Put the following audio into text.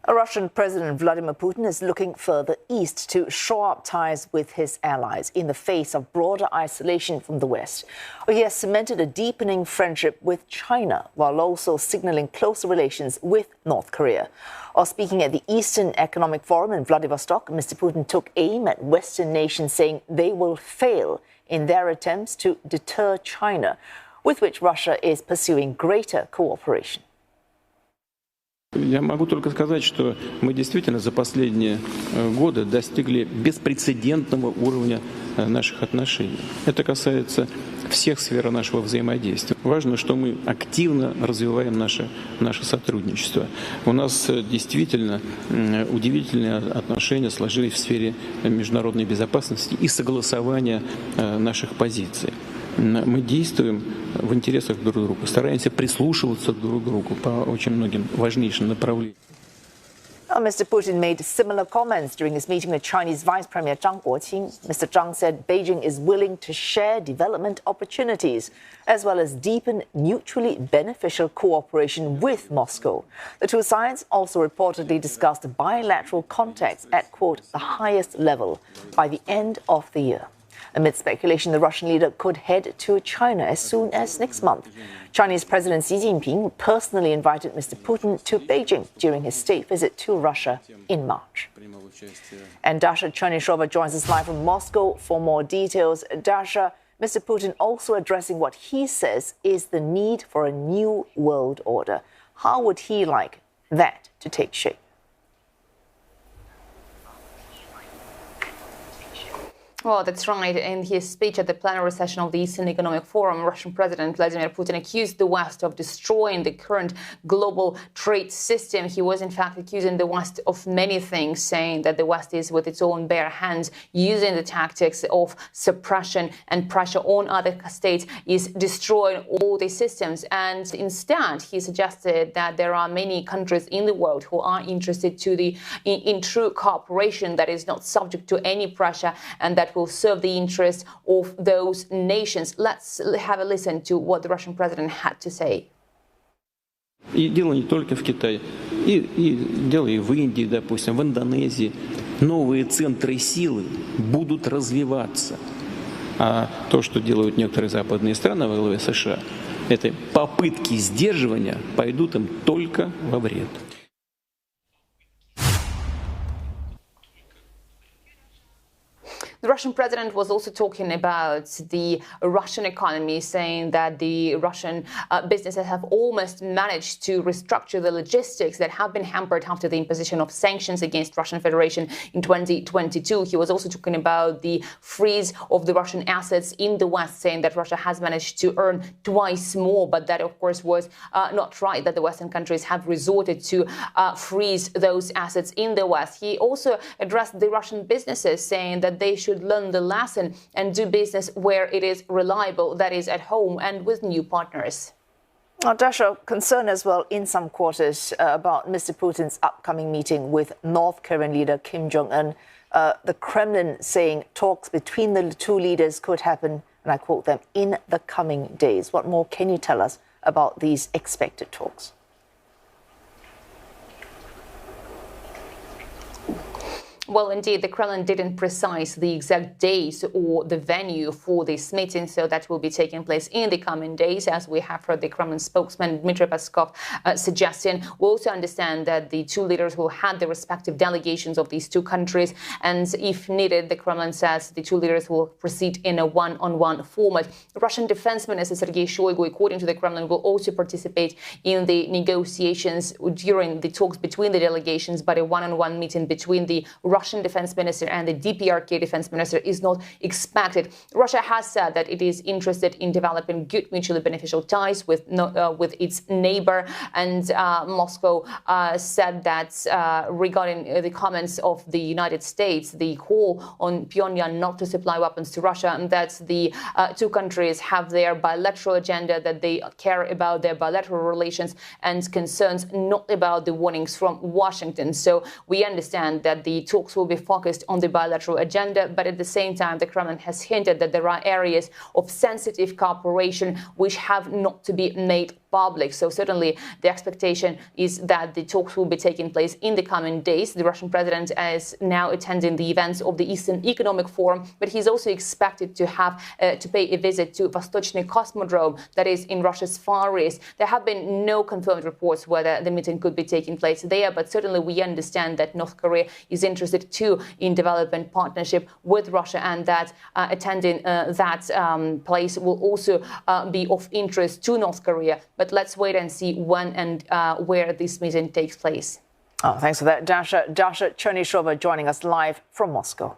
Russian President Vladimir Putin is looking further east to shore up ties with his allies in the face of broader isolation from the West. He has cemented a deepening friendship with China while also signaling closer relations with North Korea. While speaking at the Eastern Economic Forum in Vladivostok, Mr. Putin took aim at Western nations, saying they will fail in their attempts to deter China, with which Russia is pursuing greater cooperation. Я могу только сказать, что мы действительно за последние годы достигли беспрецедентного уровня наших отношений. Это касается всех сфер нашего взаимодействия. Важно, что мы активно развиваем наше сотрудничество. У нас действительно удивительные отношения сложились в сфере международной безопасности и согласования наших позиций. Мы действуем в интересах друг друга, стараемся прислушиваться друг к другу по очень многим важнейшим направлениям. Mr. Putin made similar comments during his meeting with Chinese Vice Premier Zhang Guoqing. Mr. Zhang said Beijing is willing to share development opportunities as well as deepen mutually beneficial cooperation with Moscow. The two sides also reportedly discussed bilateral contacts at, quote, the highest level by the end of the year. Amid speculation, the Russian leader could head to China as soon as next month. Chinese President Xi Jinping personally invited Mr. Putin to Beijing during his state visit to Russia in March. And Dasha Chernyshev joins us live from Moscow for more details. Dasha, Mr. Putin also addressing what he says is the need for a new world order. How would he like that to take shape? Well, that's right. In his speech at the plenary session of the Eastern Economic Forum, Russian President Vladimir Putin accused the West of destroying the current global trade system. He was, in fact, accusing the West of many things, saying that the West is, with its own bare hands, using the tactics of suppression and pressure on other states, is destroying all these systems. And instead, he suggested that there are many countries in the world who are interested in true cooperation that is not subject to any pressure and that will serve the interests of those nations. Let's have a listen to what the Russian president had to say. И дело не только в Китае, и дело и в Индии, допустим, в Индонезии. Новые центры силы будут развиваться. А то, что делают некоторые западные страны во главе США, это попытки сдерживания пойдут им только во вред. The Russian president was also talking about the Russian economy, saying that the Russian businesses have almost managed to restructure the logistics that have been hampered after the imposition of sanctions against Russian Federation in 2022. He was also talking about the freeze of the Russian assets in the West, saying that Russia has managed to earn twice more, but that, of course, was not right, that the Western countries have resorted to freeze those assets in the West. He also addressed the Russian businesses, saying that they should learn the lesson and do business where it is reliable, that is at home and with new partners. Dasha, concern as well in some quarters about Mr. Putin's upcoming meeting with North Korean leader Kim Jong-un. The Kremlin saying talks between the two leaders could happen, and I quote them, in the coming days. What more can you tell us about these expected talks? Well, indeed, the Kremlin didn't precise the exact days or the venue for this meeting, so that will be taking place in the coming days, as we have heard the Kremlin spokesman Dmitry Peskov suggesting. We also understand that the two leaders will have the respective delegations of these two countries, and if needed, the Kremlin says the two leaders will proceed in a one-on-one format. Russian Defense Minister Sergei Shoigu, according to the Kremlin, will also participate in the negotiations during the talks between the delegations, but a one-on-one meeting between the Russian Defense Minister and the DPRK Defense Minister is not expected. Russia has said that it is interested in developing good mutually beneficial ties with its neighbor, and Moscow said that regarding the comments of the United States, the call on Pyongyang not to supply weapons to Russia, and that the two countries have their bilateral agenda, that they care about their bilateral relations and concerns, not about the warnings from Washington. So we understand that the talks will be focused on the bilateral agenda, but at the same time, the Kremlin has hinted that there are areas of sensitive cooperation which have not to be made public. So certainly the expectation is that the talks will be taking place in the coming days. The Russian president is now attending the events of the Eastern Economic Forum, but he's also expected to have to pay a visit to Vostochny Cosmodrome, that is in Russia's Far East. There have been no confirmed reports whether the meeting could be taking place there, but certainly we understand that North Korea is interested too in development partnership with Russia, and that attending that place will also be of interest to North Korea. But let's wait and see when and where this meeting takes place. Oh, thanks for that, Dasha. Dasha Chernyshev joining us live from Moscow.